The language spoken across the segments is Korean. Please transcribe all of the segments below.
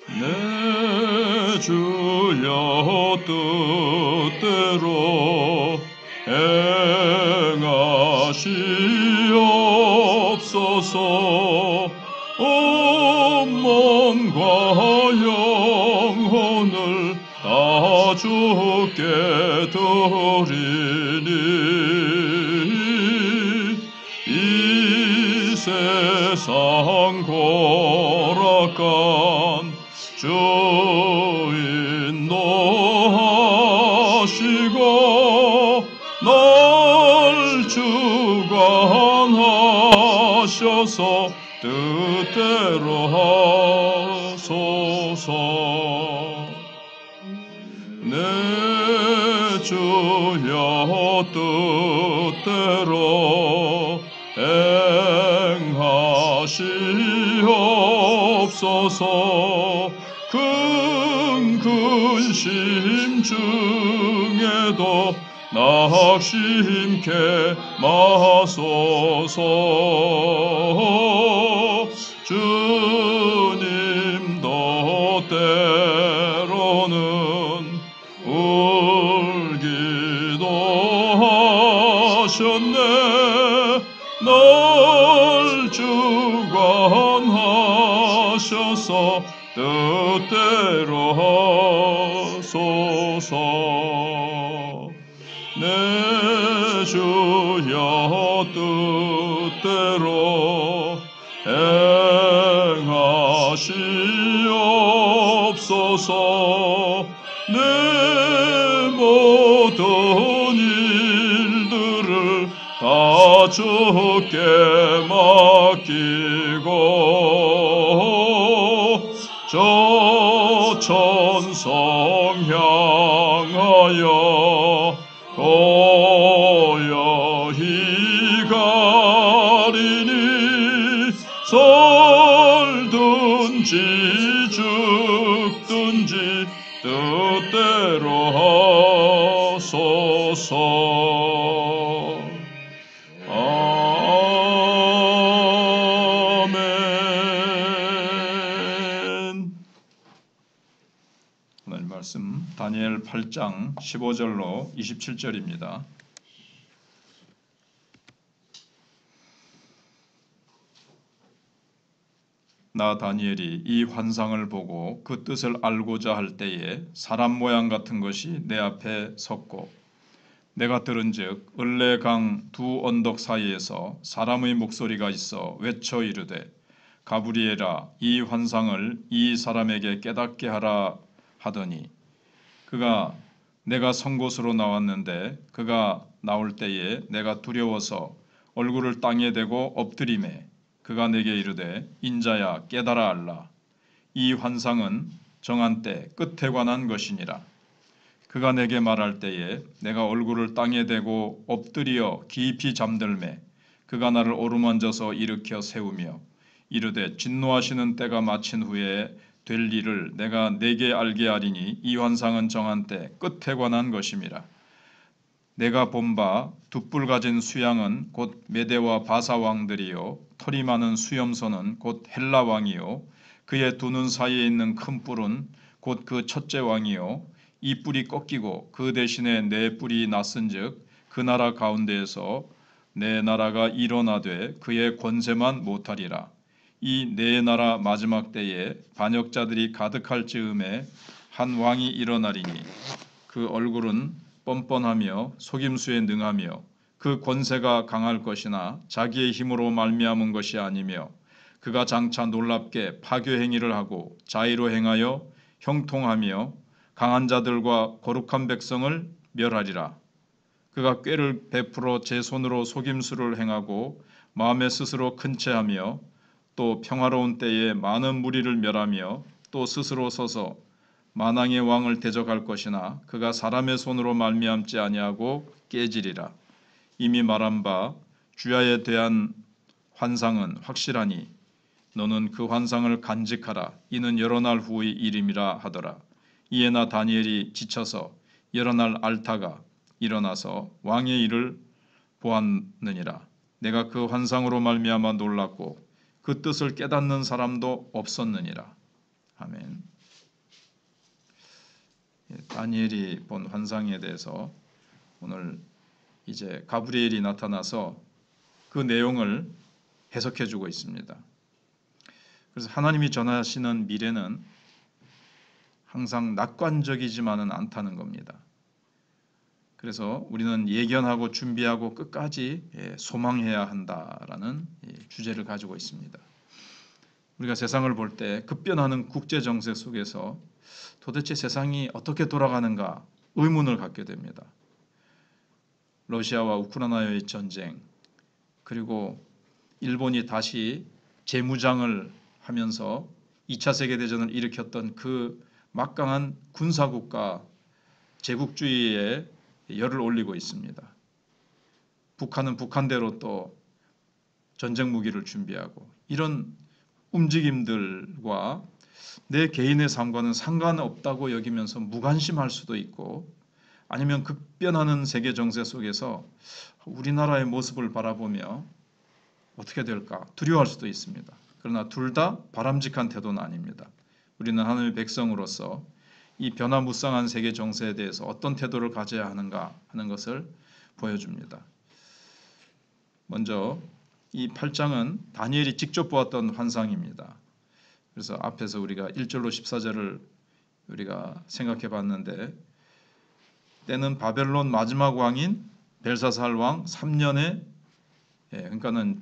내 주여 뜻대로 행하시옵소서. 온 몸과 영혼을 다 주께 드리니 이 세상 고락한 주인 노하시고 날 주관하셔서 뜻대로 하소서. 내 주여 뜻대로 행하시옵소서. 큰 근심 중에도 낙심케 마소서. 주님도 때로는 울기도 하셨네. 날 주관하셔서 뜻대로 하소서. 내 주여 뜻대로 행하시옵소서. 내 모든 일들을 다 주께 맡기고 저 천성 향하여 고요히 가리니 살든지 죽든지 뜻대로 하소서. 아멘. 오늘 말씀 다니엘 8장 15절로 27절입니다. 나 다니엘이 이 환상을 보고 그 뜻을 알고자 할 때에 사람 모양 같은 것이 내 앞에 섰고 내가 들은즉 을레강 두 언덕 사이에서 사람의 목소리가 있어 외쳐 이르되 가브리엘아 이 환상을 이 사람에게 깨닫게 하라 하더니 그가 내가 선 곳으로 나왔는데 그가 나올 때에 내가 두려워서 얼굴을 땅에 대고 엎드리매 그가 내게 이르되 인자야 깨달아 알라. 이 환상은 정한 때 끝에 관한 것이니라. 그가 내게 말할 때에 내가 얼굴을 땅에 대고 엎드려 깊이 잠들매 그가 나를 오르만져서 일으켜 세우며 이르되 진노하시는 때가 마친 후에 될 일을 내가 네게 알게 하리니 이 환상은 정한 때 끝에 관한 것임이라. 내가 본 바 둣불 가진 수양은 곧 메대와 바사 왕들이요 털이 많은 수염소는 곧 헬라 왕이요 그의 두 눈 사이에 있는 큰 뿔은 곧 그 첫째 왕이요 이 뿔이 꺾이고 그 대신에 네 뿔이 났은즉 그 나라 가운데에서 네 나라가 일어나되 그의 권세만 못하리라. 이 네 나라 마지막 때에 반역자들이 가득할 즈음에 한 왕이 일어나리니 그 얼굴은 뻔뻔하며 속임수에 능하며 그 권세가 강할 것이나 자기의 힘으로 말미암은 것이 아니며 그가 장차 놀랍게 파교 행위를 하고 자의로 행하여 형통하며 강한 자들과 거룩한 백성을 멸하리라. 그가 꾀를 베풀어 제 손으로 속임수를 행하고 마음에 스스로 큰 채하며 또 평화로운 때에 많은 무리를 멸하며 또 스스로 서서 만왕의 왕을 대적할 것이나 그가 사람의 손으로 말미암지 아니하고 깨지리라. 이미 말한 바 주야에 대한 환상은 확실하니 너는 그 환상을 간직하라. 이는 여러 날 후의 일임이라 하더라. 이에 나 다니엘이 지쳐서 여러 날 앓다가 일어나서 왕의 일을 보았느니라. 내가 그 환상으로 말미암아 놀랐고 그 뜻을 깨닫는 사람도 없었느니라. 아멘. 다니엘이 본 환상에 대해서 오늘 이제 가브리엘이 나타나서 그 내용을 해석해 주고 있습니다. 그래서 하나님이 전하시는 미래는 항상 낙관적이지만은 않다는 겁니다. 그래서 우리는 예견하고 준비하고 끝까지 소망해야 한다라는 주제를 가지고 있습니다. 우리가 세상을 볼 때 급변하는 국제 정세 속에서 도대체 세상이 어떻게 돌아가는가 의문을 갖게 됩니다. 러시아와 우크라이나의 전쟁, 그리고 일본이 다시 재무장을 하면서 2차 세계대전을 일으켰던 그 막강한 군사국가 제국주의에 열을 올리고 있습니다. 북한은 북한대로 또 전쟁 무기를 준비하고 이런 움직임들과 내 개인의 삶과는 상관없다고 여기면서 무관심할 수도 있고 아니면 급변하는 세계 정세 속에서 우리나라의 모습을 바라보며 어떻게 될까 두려워할 수도 있습니다. 그러나 둘 다 바람직한 태도는 아닙니다. 우리는 하나님의 백성으로서 이 변화무쌍한 세계 정세에 대해서 어떤 태도를 가져야 하는가 하는 것을 보여줍니다. 먼저 이 8장은 다니엘이 직접 보았던 환상입니다. 그래서 앞에서 우리가 1절로 14절을 우리가 생각해 봤는데 때는 바벨론 마지막 왕인 벨사살 왕 3년에 그러니까는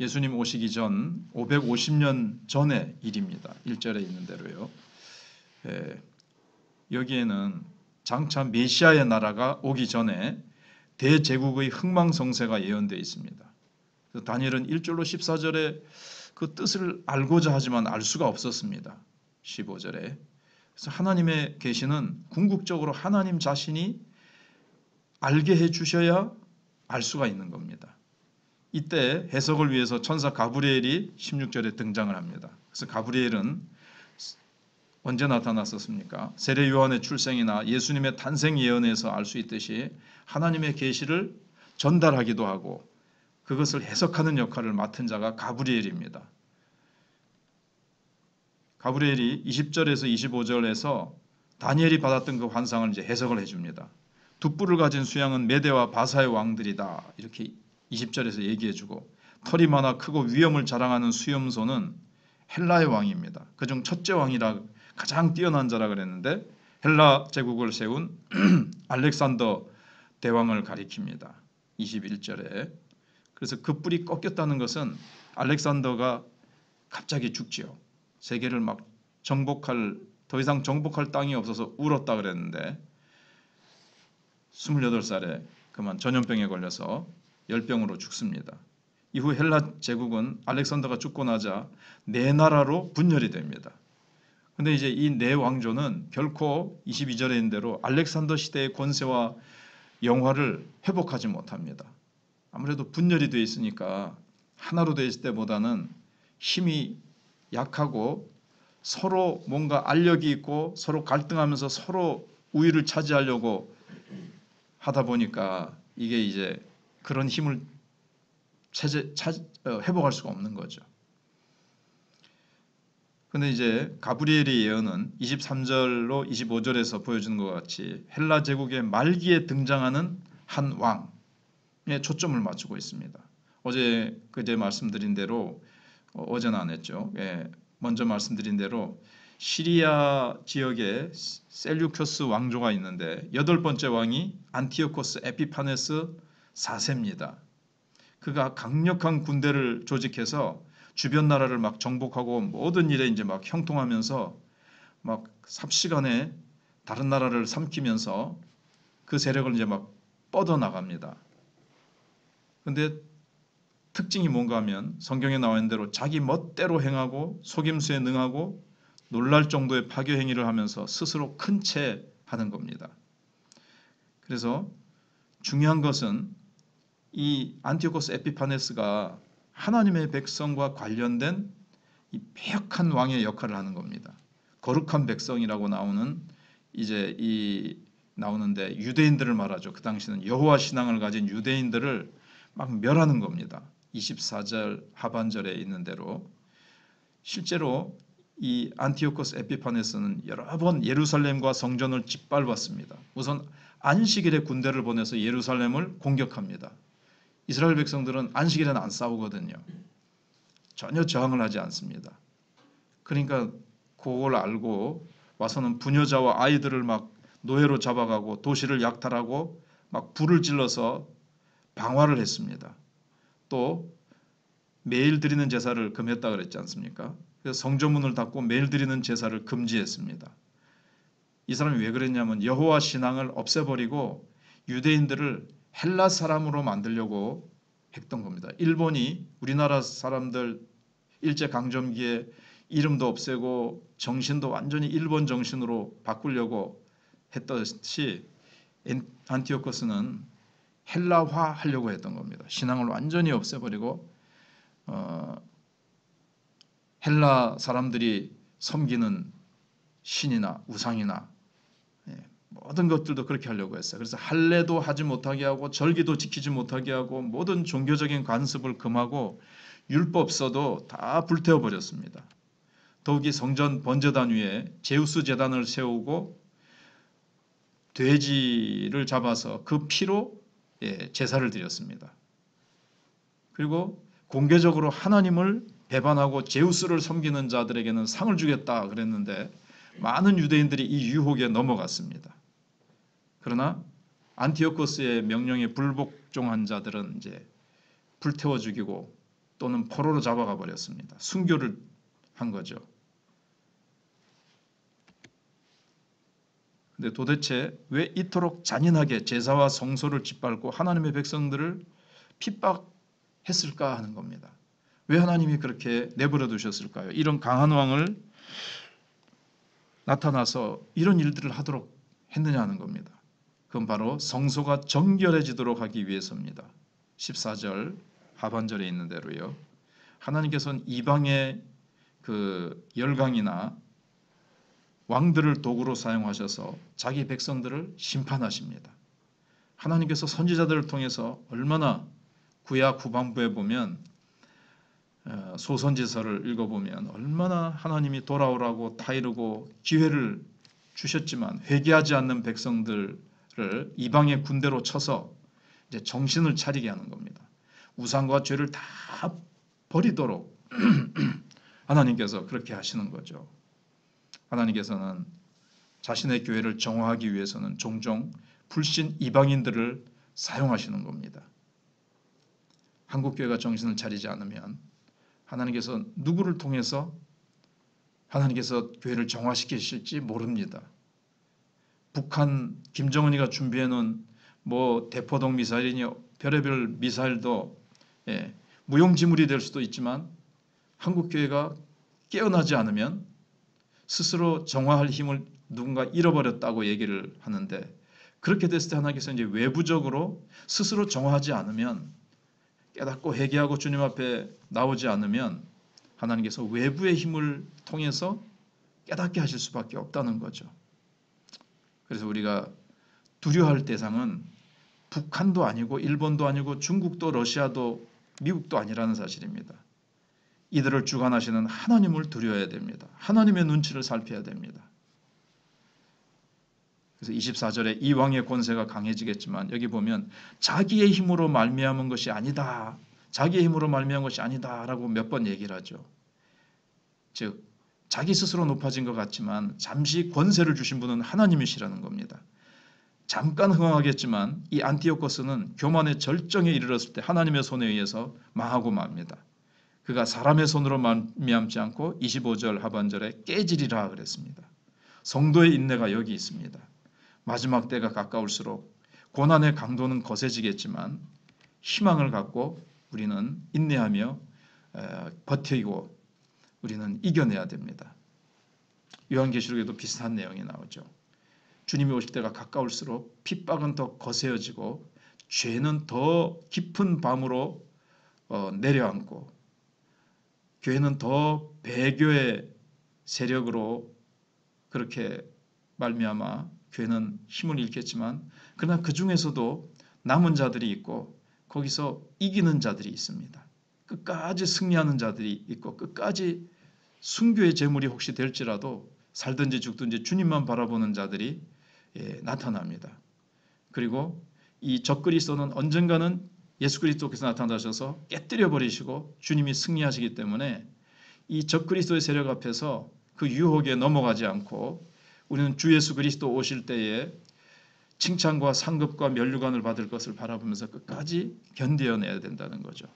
예수님 오시기 전 550년 전의 일입니다. 1절에 있는 대로요. 여기에는 장차 메시아의 나라가 오기 전에 대제국의 흥망성쇠가 예언되어 있습니다. 그래서 다니엘은 1절로 14절에 그 뜻을 알고자 하지만 알 수가 없었습니다. 15절에. 그래서 하나님의 계시는 궁극적으로 하나님 자신이 알게 해주셔야 알 수가 있는 겁니다. 이때 해석을 위해서 천사 가브리엘이 16절에 등장을 합니다. 그래서 가브리엘은 언제 나타났었습니까? 세례 요한의 출생이나 예수님의 탄생 예언에서 알 수 있듯이 하나님의 계시를 전달하기도 하고 그것을 해석하는 역할을 맡은 자가 가브리엘입니다. 가브리엘이 20절에서 25절에서 다니엘이 받았던 그 환상을 이제 해석을 해줍니다. 두 뿔을 가진 수양은 메대와 바사의 왕들이다. 이렇게 20절에서 얘기해주고 털이 많아 크고 위엄을 자랑하는 수염소는 헬라의 왕입니다. 그중 첫째 왕이라 가장 뛰어난 자라 그랬는데 헬라 제국을 세운 알렉산더 대왕을 가리킵니다. 21절에. 그래서 그 뿔이 꺾였다는 것은 알렉산더가 갑자기 죽지요. 세계를 막 더 이상 정복할 땅이 없어서 울었다 그랬는데 28살에 그만 전염병에 걸려서 열병으로 죽습니다. 이후 헬라 제국은 알렉산더가 죽고 나자 네 나라로 분열이 됩니다. 근데 이제 이 네 왕조는 결코 22절에 있는 대로 알렉산더 시대의 권세와 영화를 회복하지 못합니다. 아무래도 분열이 되어 있으니까 하나로 되어 있을 때보다는 힘이 약하고 서로 뭔가 알력이 있고 서로 갈등하면서 서로 우위를 차지하려고 하다 보니까 이게 이제 그런 힘을 회복할 수가 없는 거죠. 근데 이제 가브리엘의 예언은 23절로 25절에서 보여주는 것 같이 헬라 제국의 말기에 등장하는 한 왕에 초점을 맞추고 있습니다. 그제 말씀드린 대로 어제는 안 했죠. 먼저 말씀드린 대로 시리아 지역에 셀류커스 왕조가 있는데 8번째 왕이 안티오코스 에피파네스 4세입니다. 그가 강력한 군대를 조직해서 주변 나라를 막 정복하고 모든 일에 이제 막 형통하면서 막 삽시간에 다른 나라를 삼키면서 그 세력을 이제 막 뻗어 나갑니다. 근데 특징이 뭔가 하면 성경에 나와 있는 대로 자기 멋대로 행하고 속임수에 능하고 놀랄 정도의 파괴 행위를 하면서 스스로 큰 채 하는 겁니다. 그래서 중요한 것은 이 안티오코스 에피파네스가 하나님의 백성과 관련된 이 패역한 왕의 역할을 하는 겁니다. 거룩한 백성이라고 나오는데 유대인들을 말하죠. 그 당시는 여호와 신앙을 가진 유대인들을 막 멸하는 겁니다. 24절 하반절에 있는 대로 실제로 이 안티오코스 에피파네스는 여러 번 예루살렘과 성전을 짓밟았습니다. 우선 안식일에 군대를 보내서 예루살렘을 공격합니다. 이스라엘 백성들은 안식일에는 안 싸우거든요. 전혀 저항을 하지 않습니다. 그러니까 그걸 알고 와서는 부녀자와 아이들을 막 노예로 잡아가고 도시를 약탈하고 막 불을 질러서 방화를 했습니다. 또 매일 드리는 제사를 금했다 그랬지 않습니까? 그래서 성전문을 닫고 매일 드리는 제사를 금지했습니다. 이 사람이 왜 그랬냐면 여호와 신앙을 없애버리고 유대인들을 헬라 사람으로 만들려고 했던 겁니다. 일본이 우리나라 사람들 일제강점기에 이름도 없애고 정신도 완전히 일본 정신으로 바꾸려고 했듯이 안티오코스는 헬라화 하려고 했던 겁니다. 신앙을 완전히 없애버리고 헬라 사람들이 섬기는 신이나 우상이나 모든 것들도 그렇게 하려고 했어요. 그래서 할례도 하지 못하게 하고 절기도 지키지 못하게 하고 모든 종교적인 관습을 금하고 율법서도 다 불태워 버렸습니다. 더욱이 성전 번제단 위에 제우스 제단을 세우고 돼지를 잡아서 그 피로 제사를 드렸습니다. 그리고 공개적으로 하나님을 배반하고 제우스를 섬기는 자들에게는 상을 주겠다 그랬는데 많은 유대인들이 이 유혹에 넘어갔습니다. 그러나 안티오코스의 명령에 불복종한 자들은 이제 불태워 죽이고 또는 포로로 잡아가 버렸습니다. 순교를 한 거죠. 근데 도대체 왜 이토록 잔인하게 제사와 성소를 짓밟고 하나님의 백성들을 핍박했을까 하는 겁니다. 왜 하나님이 그렇게 내버려 두셨을까요? 이런 강한 왕을 나타나서 이런 일들을 하도록 했느냐 하는 겁니다. 그건 바로 성소가 정결해지도록 하기 위해서입니다. 14절 하반절에 있는 대로요. 하나님께서는 이방의 그 열강이나 왕들을 도구로 사용하셔서 자기 백성들을 심판하십니다. 하나님께서 선지자들을 통해서 얼마나 구약 후반부에 보면 소선지서를 읽어보면 얼마나 하나님이 돌아오라고 타이르고 기회를 주셨지만 회개하지 않는 백성들을 이방의 군대로 쳐서 이제 정신을 차리게 하는 겁니다. 우상과 죄를 다 버리도록 하나님께서 그렇게 하시는 거죠. 하나님께서는 자신의 교회를 정화하기 위해서는 종종 불신 이방인들을 사용하시는 겁니다. 한국교회가 정신을 차리지 않으면 하나님께서 누구를 통해서 하나님께서 교회를 정화시키실지 모릅니다. 북한 김정은이가 준비해놓은 뭐 대포동 미사일이니 별의별 미사일도 무용지물이 될 수도 있지만 한국교회가 깨어나지 않으면 스스로 정화할 힘을 누군가 잃어버렸다고 얘기를 하는데 그렇게 됐을 때 하나님께서 이제 외부적으로 스스로 정화하지 않으면 깨닫고 회개하고 주님 앞에 나오지 않으면 하나님께서 외부의 힘을 통해서 깨닫게 하실 수밖에 없다는 거죠. 그래서 우리가 두려워할 대상은 북한도 아니고 일본도 아니고 중국도 러시아도 미국도 아니라는 사실입니다. 이들을 주관하시는 하나님을 두려워해야 됩니다. 하나님의 눈치를 살펴야 됩니다. 그래서 24절에 이 왕의 권세가 강해지겠지만 여기 보면 자기의 힘으로 말미암은 것이 아니다. 자기의 힘으로 말미암은 것이 아니다라고 몇 번 얘기를 하죠. 즉 자기 스스로 높아진 것 같지만 잠시 권세를 주신 분은 하나님이시라는 겁니다. 잠깐 흥황하겠지만 이 안티오코스는 교만의 절정에 이르렀을 때 하나님의 손에 의해서 망하고 맙니다. 그가 사람의 손으로 말미암지 않고 25절 하반절에 깨지리라 그랬습니다. 성도의 인내가 여기 있습니다. 마지막 때가 가까울수록 고난의 강도는 거세지겠지만 희망을 갖고 우리는 인내하며 버티고 우리는 이겨내야 됩니다. 요한계시록에도 비슷한 내용이 나오죠. 주님이 오실 때가 가까울수록 핍박은 더 거세어지고 죄는 더 깊은 밤으로 내려앉고 교회는 더 배교의 세력으로 그렇게 말미암아 교회는 힘을 잃겠지만 그러나 그 중에서도 남은 자들이 있고 거기서 이기는 자들이 있습니다. 끝까지 승리하는 자들이 있고 끝까지 순교의 제물이 혹시 될지라도 살든지 죽든지 주님만 바라보는 자들이 나타납니다. 그리고 이 적그리스도는 언젠가는 예수 그리스도께서 나타나셔서 깨뜨려 버리시고 주님이 승리하시기 때문에 이 적그리스도의 세력 앞에서 그 유혹에 넘어가지 않고 우리는 주 예수 그리스도 오실 때에 칭찬과 상급과 면류관을 받을 것을 바라보면서 끝까지 견뎌내야 된다는 거죠.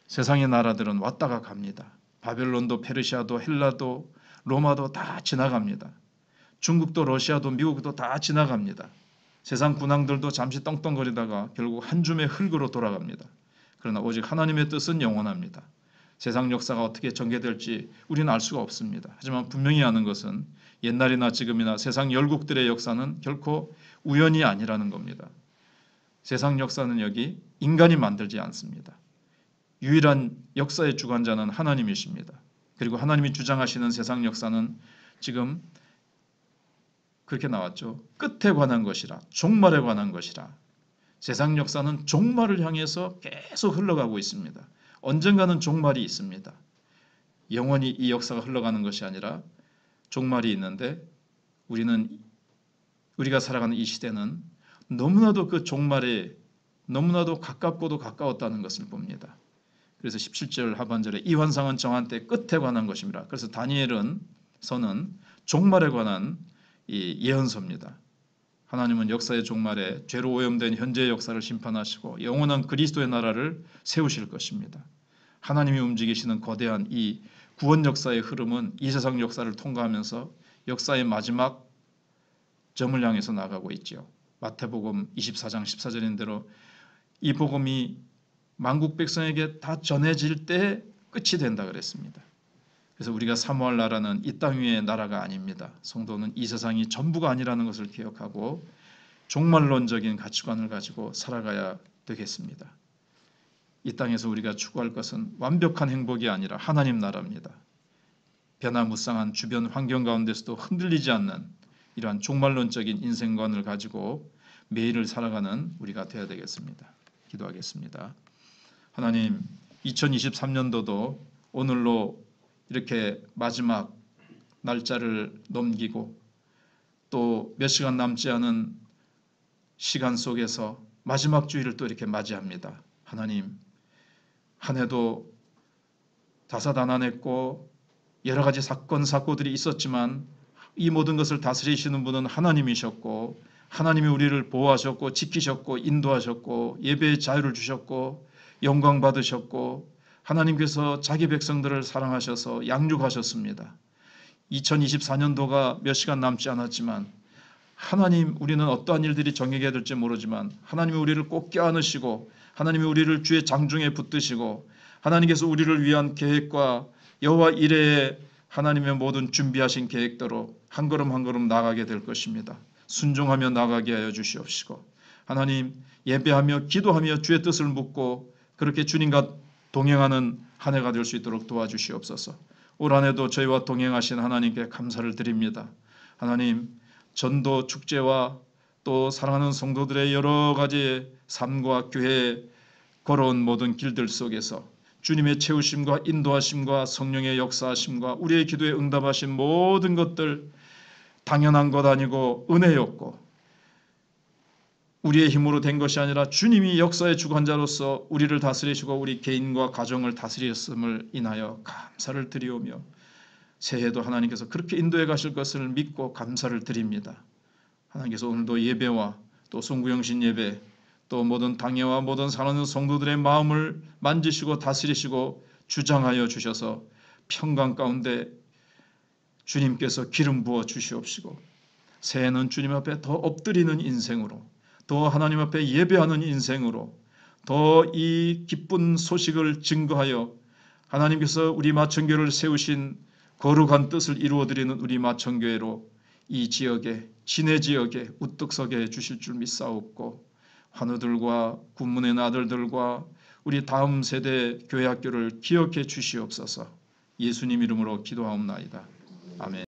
세상의 나라들은 왔다가 갑니다. 바벨론도 페르시아도 헬라도 로마도 다 지나갑니다. 중국도 러시아도 미국도 다 지나갑니다. 세상 군왕들도 잠시 떵떵거리다가 결국 한 줌의 흙으로 돌아갑니다. 그러나 오직 하나님의 뜻은 영원합니다. 세상 역사가 어떻게 전개될지 우리는 알 수가 없습니다. 하지만 분명히 아는 것은 옛날이나 지금이나 세상 열국들의 역사는 결코 우연이 아니라는 겁니다. 세상 역사는 여기 인간이 만들지 않습니다. 유일한 역사의 주관자는 하나님이십니다. 그리고 하나님이 주장하시는 세상 역사는 지금 그렇게 나왔죠. 끝에 관한 것이라, 종말에 관한 것이라. 세상 역사는 종말을 향해서 계속 흘러가고 있습니다. 언젠가는 종말이 있습니다. 영원히 이 역사가 흘러가는 것이 아니라 종말이 있는데 우리가 살아가는 이 시대는 너무나도 그 종말에 너무나도 가깝고도 가까웠다는 것을 봅니다. 그래서 17절 하반절에 이 환상은 정한 때 끝에 관한 것입니다. 그래서 다니엘은 서는 종말에 관한 이 예언서입니다. 하나님은 역사의 종말에 죄로 오염된 현재의 역사를 심판하시고 영원한 그리스도의 나라를 세우실 것입니다. 하나님이 움직이시는 거대한 이 구원 역사의 흐름은 이 세상 역사를 통과하면서 역사의 마지막 점을 향해서 나가고 있죠. 마태복음 24장 14절인 대로 이 복음이 만국 백성에게 다 전해질 때 끝이 된다 그랬습니다. 그래서 우리가 사모할 나라는 이 땅 위의 나라가 아닙니다. 성도는 이 세상이 전부가 아니라는 것을 기억하고 종말론적인 가치관을 가지고 살아가야 되겠습니다. 이 땅에서 우리가 추구할 것은 완벽한 행복이 아니라 하나님 나라입니다. 변화무쌍한 주변 환경 가운데서도 흔들리지 않는 이러한 종말론적인 인생관을 가지고 매일을 살아가는 우리가 되어야 되겠습니다. 기도하겠습니다. 하나님, 2023년도도 오늘로 이렇게 마지막 날짜를 넘기고 또 몇 시간 남지 않은 시간 속에서 마지막 주일을 또 이렇게 맞이합니다. 하나님, 한 해도 다사다난했고 여러 가지 사건 사고들이 있었지만 이 모든 것을 다스리시는 분은 하나님이셨고 하나님이 우리를 보호하셨고 지키셨고 인도하셨고 예배의 자유를 주셨고 영광 받으셨고 하나님께서 자기 백성들을 사랑하셔서 양육하셨습니다. 2024년도가 몇 시간 남지 않았지만 하나님, 우리는 어떠한 일들이 정해게 될지 모르지만 하나님이 우리를 꼭 껴안으시고 하나님이 우리를 주의 장중에 붙드시고 하나님께서 우리를 위한 계획과 여호와 이레에 하나님의 모든 준비하신 계획대로 한 걸음 한 걸음 나가게 될 것입니다. 순종하며 나가게 하여 주시옵시고 하나님, 예배하며 기도하며 주의 뜻을 묻고 그렇게 주님과 동행하는 한 해가 될 수 있도록 도와주시옵소서. 올 한 해도 저희와 동행하신 하나님께 감사를 드립니다. 하나님, 전도 축제와 또 사랑하는 성도들의 여러 가지 삶과 교회에 걸어온 모든 길들 속에서 주님의 채우심과 인도하심과 성령의 역사하심과 우리의 기도에 응답하신 모든 것들 당연한 것 아니고 은혜였고 우리의 힘으로 된 것이 아니라 주님이 역사의 주관자로서 우리를 다스리시고 우리 개인과 가정을 다스리셨음을 인하여 감사를 드리오며 새해에도 하나님께서 그렇게 인도해 가실 것을 믿고 감사를 드립니다. 하나님께서 오늘도 예배와 또 송구영신 예배 또 모든 당회와 모든 사랑하는 성도들의 마음을 만지시고 다스리시고 주장하여 주셔서 평강 가운데 주님께서 기름 부어 주시옵시고 새해는 주님 앞에 더 엎드리는 인생으로 더 하나님 앞에 예배하는 인생으로 더 이 기쁜 소식을 증거하여 하나님께서 우리 마천교회를 세우신 거룩한 뜻을 이루어드리는 우리 마천교회로 이 지역에 진해 지역에 우뚝 서게 해주실 줄 믿사옵고 환우들과 군문의 아들들과 우리 다음 세대 교회 학교를 기억해 주시옵소서. 예수님 이름으로 기도하옵나이다. 아멘.